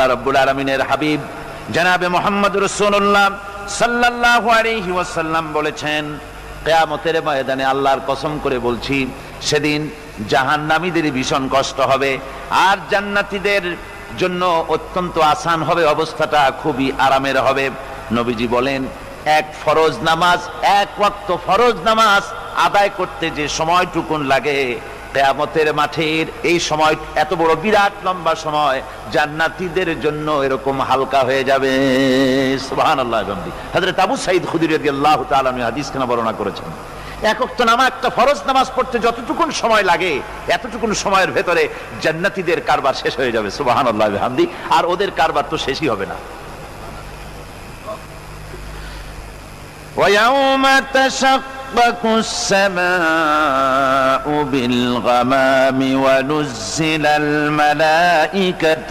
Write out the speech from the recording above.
আল্লাহ রাব্বুল আলামিনের হাবিব জনাবে মুহাম্মদ রাসূলুল্লাহ সাল্লাল্লাহু আলাইহি ওয়াসাল্লাম বলেছেন, কিয়ামতের ময়দানে আল্লাহর কসম করে বলছি, সেদিন জাহান্নামীদের ভীষণ কষ্ট হবে আর জান্নাতীদের জন্য অত্যন্ত আসান হবে, অবস্থাটা খুবই আরামের হবে। নবীজি বলেন, এক ফরজ নামাজ, এক ওয়াক্ত ফরজ নামাজ আদায় করতে যে সময়টুকুন লাগে, কিয়ামতের মাঠের এই সময়, এত বড় বিরাট লম্বা সময় জান্নাতীদের জন্য এরকম হালকা হয়ে যাবে। সুবহানাল্লাহ। হযরত আবু সাঈদ খুদরী রাদিয়াল্লাহু তাআলা আনহু হাদিস খানা বর্ণনা করেছেন, এক ওয়াক্ত নামাজ, একটা ফরজ নামাজ পড়তে যতটুকুন সময় লাগে, এতটুকুন সময়ের ভেতরে জান্নাতীদের কারবার শেষ হয়ে যাবে। সুবহানাল্লাহ বিহামদি। আর ওদের কারবার তো শেষই হবে না। وَيَوْمَ تَشَقَّقُ السَّمَاءُ بِالْغَمَامِ وَنُزِّلَ الْمَلَائِكَةُ